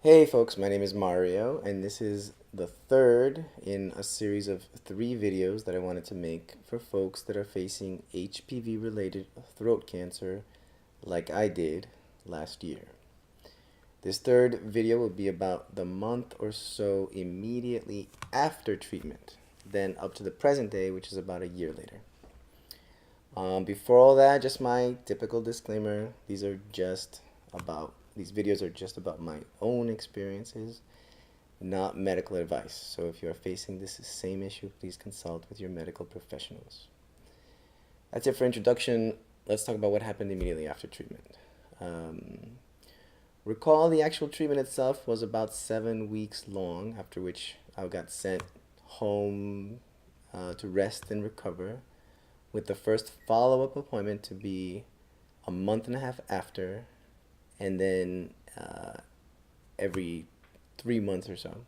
Hey folks, my name is Mario, and this is the third in a series of 3 videos that I wanted to make for folks that are facing HPV-related throat cancer like I did last year. This third video will be about the month or so immediately after treatment, then up to the present day, which is about a year later. Before all that, just my typical disclaimer, these videos are just about my own experiences, not medical advice. So if you are facing this same issue, please consult with your medical professionals. That's it for introduction. Let's talk about what happened immediately after treatment. Recall the actual treatment itself was about 7 weeks long, after which I got sent home to rest and recover, with the first follow-up appointment to be a month and a half after, and then every 3 months or so.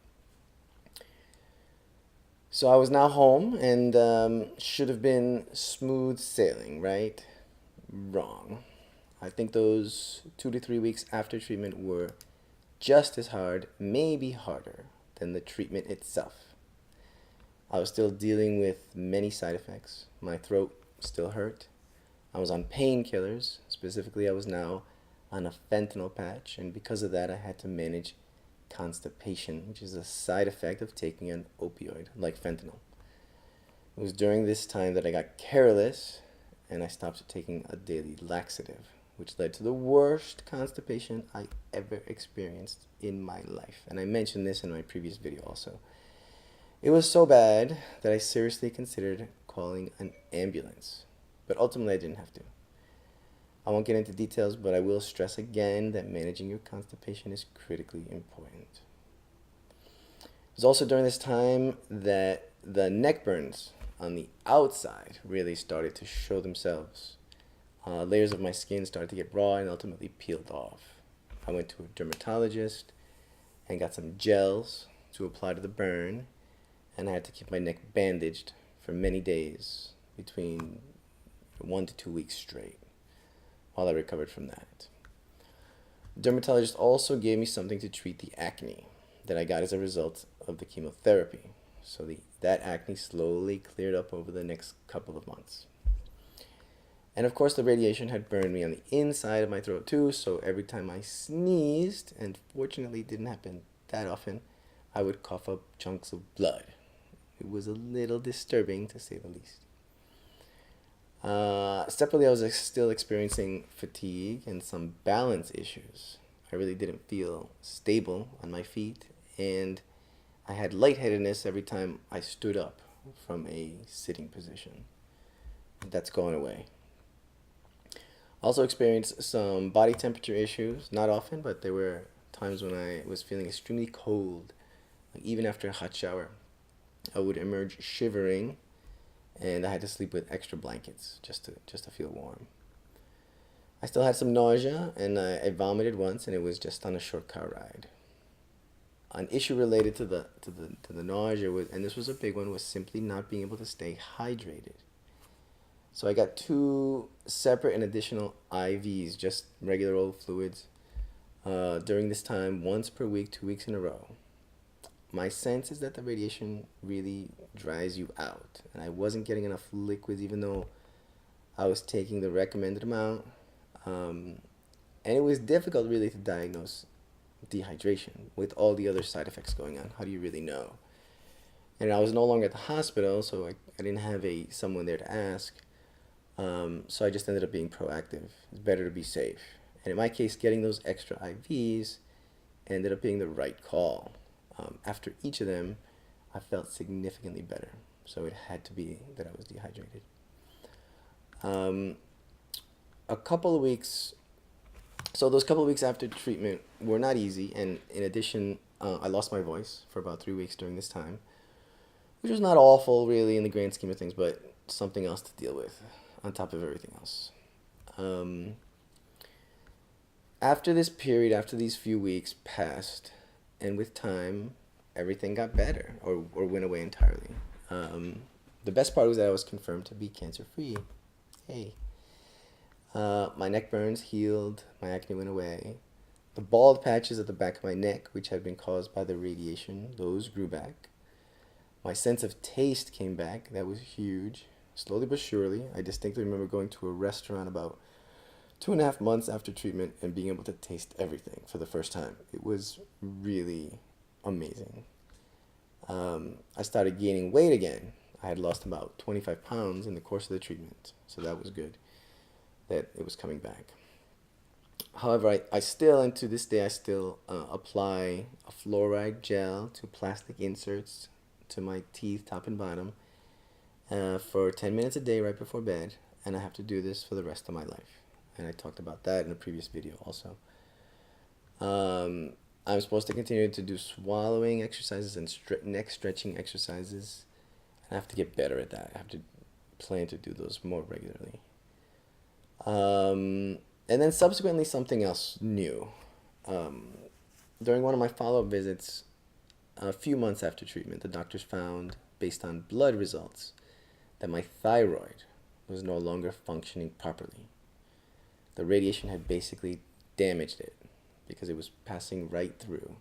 So I was now home and should have been smooth sailing, right? Wrong. I think those 2 to 3 weeks after treatment were just as hard, maybe harder, than the treatment itself. I was still dealing with many side effects. My throat still hurt. I was on painkillers. Specifically, I was now on a fentanyl patch, and because of that, I had to manage constipation, which is a side effect of taking an opioid like fentanyl. It was during this time that I got careless and I stopped taking a daily laxative, which led to the worst constipation I ever experienced in my life. And I mentioned this in my previous video also. It was so bad that I seriously considered calling an ambulance, but ultimately I didn't have to. I won't get into details, but I will stress again that managing your constipation is critically important. It was also during this time that the neck burns on the outside really started to show themselves. Layers of my skin started to get raw and ultimately peeled off. I went to a dermatologist and got some gels to apply to the burn, and I had to keep my neck bandaged for many days, between 1 to 2 weeks straight, while I recovered from that. The dermatologist also gave me something to treat the acne that I got as a result of the chemotherapy. So that acne slowly cleared up over the next couple of months. And of course, the radiation had burned me on the inside of my throat too, so every time I sneezed, and fortunately it didn't happen that often, I would cough up chunks of blood. It was a little disturbing, to say the least. Separately, I was still experiencing fatigue and some balance issues. I really didn't feel stable on my feet, and I had lightheadedness every time I stood up from a sitting position. That's going away. Also experienced some body temperature issues, not often, but there were times when I was feeling extremely cold. Like even after a hot shower, I would emerge shivering, and I had to sleep with extra blankets just to feel warm. I still had some nausea, and I vomited once, and it was just on a short car ride. An issue related to the nausea was, and this was a big one, was simply not being able to stay hydrated. So I got 2 separate and additional IVs, just regular old fluids, during this time, once per week, 2 weeks in a row. My sense is that the radiation really dries you out, and I wasn't getting enough liquids even though I was taking the recommended amount. And it was difficult really to diagnose dehydration with all the other side effects going on. How do you really know? And I was no longer at the hospital, so I didn't have someone there to ask. So I just ended up being proactive. It's better to be safe. And in my case, getting those extra IVs ended up being the right call. After each of them, I felt significantly better. So it had to be that I was dehydrated. A couple of weeks, so those couple of weeks after treatment were not easy. And in addition, I lost my voice for about 3 weeks during this time, which was not awful really in the grand scheme of things, but something else to deal with on top of everything else. After this period, after these few weeks passed, and with time, everything got better or went away entirely. The best part was that I was confirmed to be cancer-free. Hey. My neck burns healed, my acne went away, The bald patches at the back of my neck, which had been caused by the radiation, those grew back. My sense of taste came back. That was huge. Slowly but surely, I distinctly remember going to a restaurant about 2.5 months after treatment and being able to taste everything for the first time. It was really amazing. I started gaining weight again. I had lost about 25 pounds in the course of the treatment, so that was good that it was coming back. However, I still, and to this day, I still apply a fluoride gel to plastic inserts to my teeth, top and bottom, for 10 minutes a day right before bed, and I have to do this for the rest of my life. And I talked about that in a previous video also. I'm supposed to continue to do swallowing exercises and neck stretching exercises. And I have to get better at that. I have to plan to do those more regularly. And then subsequently something else new. During one of my follow-up visits, a few months after treatment, the doctors found, based on blood results, that my thyroid was no longer functioning properly. The radiation had basically damaged it because it was passing right through.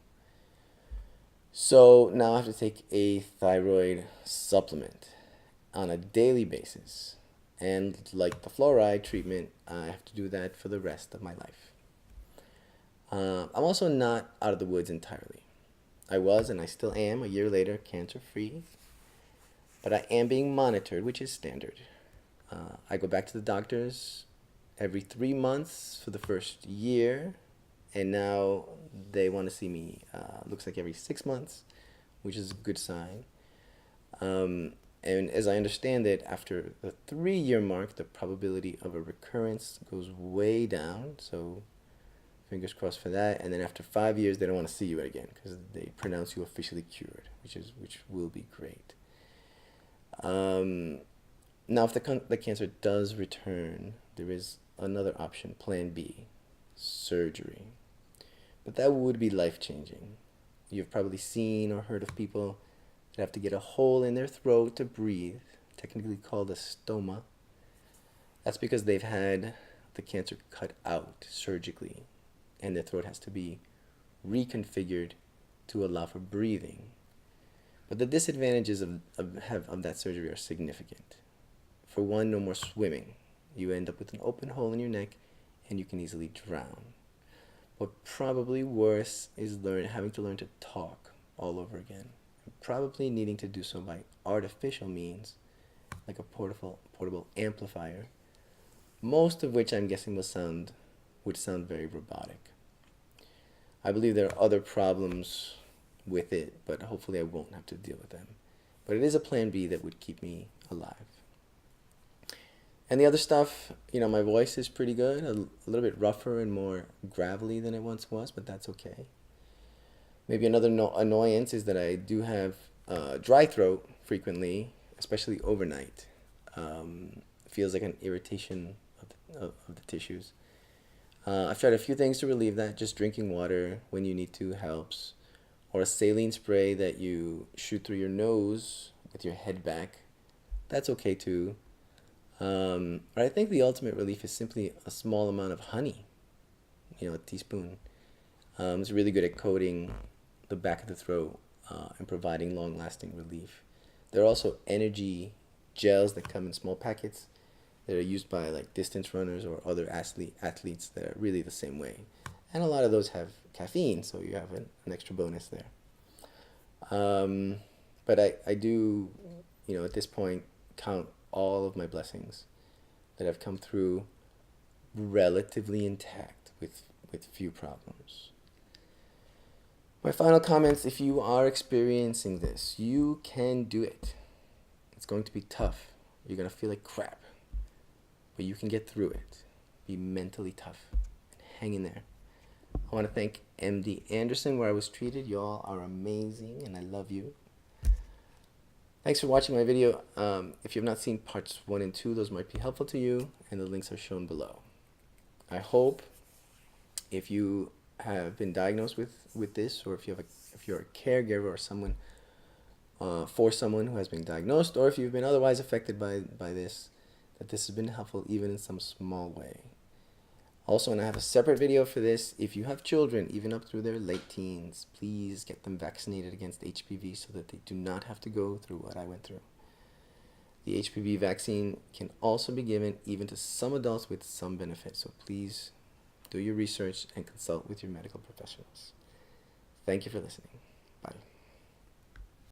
So now I have to take a thyroid supplement on a daily basis. And like the fluoride treatment, I have to do that for the rest of my life. I'm also not out of the woods entirely. I was, and I still am, a year later, cancer-free. But I am being monitored, which is standard. I go back to the doctors every 3 months for the first year. And now they want to see me, looks like every 6 months, which is a good sign. And as I understand it, after the 3-year mark, the probability of a recurrence goes way down. So fingers crossed for that. And then after 5 years, they don't want to see you again because they pronounce you officially cured, which will be great. Now, if the cancer does return, there is another option, Plan B, surgery. But that would be life-changing. You've probably seen or heard of people that have to get a hole in their throat to breathe, technically called a stoma. That's because they've had the cancer cut out surgically, and their throat has to be reconfigured to allow for breathing. But the disadvantages of that surgery are significant. For one, no more swimming. You end up with an open hole in your neck, and you can easily drown. But probably worse is having to learn to talk all over again. And probably needing to do so by artificial means, like a portable amplifier, most of which I'm guessing would sound very robotic. I believe there are other problems with it, but hopefully I won't have to deal with them. But it is a plan B that would keep me alive. And the other stuff, my voice is pretty good, a little bit rougher and more gravelly than it once was, but that's okay. Maybe another annoyance is that I do have dry throat frequently, especially overnight. It feels like an irritation of the tissues. I've tried a few things to relieve that. Just drinking water when you need to helps. Or a saline spray that you shoot through your nose with your head back. That's okay too. But I think the ultimate relief is simply a small amount of honey. A teaspoon. It's really good at coating the back of the throat and providing long-lasting relief. There are also energy gels that come in small packets that are used by like distance runners or other athletes that are really the same way. And a lot of those have caffeine, so you have an extra bonus there. But I do, at this point, count all of my blessings that have come through relatively intact with few problems. My final comments, if you are experiencing this, you can do it. It's going to be tough. You're going to feel like crap. But you can get through it. Be mentally tough and hang in there. I want to thank MD Anderson where I was treated. Y'all are amazing and I love you. Thanks for watching my video. If you have not seen parts 1 and 2, those might be helpful to you, and the links are shown below. I hope if you have been diagnosed with this, or if you're a caregiver or someone for someone who has been diagnosed, or if you've been otherwise affected by this, that this has been helpful even in some small way. Also, and I have a separate video for this. If you have children, even up through their late teens, please get them vaccinated against HPV so that they do not have to go through what I went through. The HPV vaccine can also be given even to some adults with some benefit, so please do your research and consult with your medical professionals. Thank you for listening. Bye.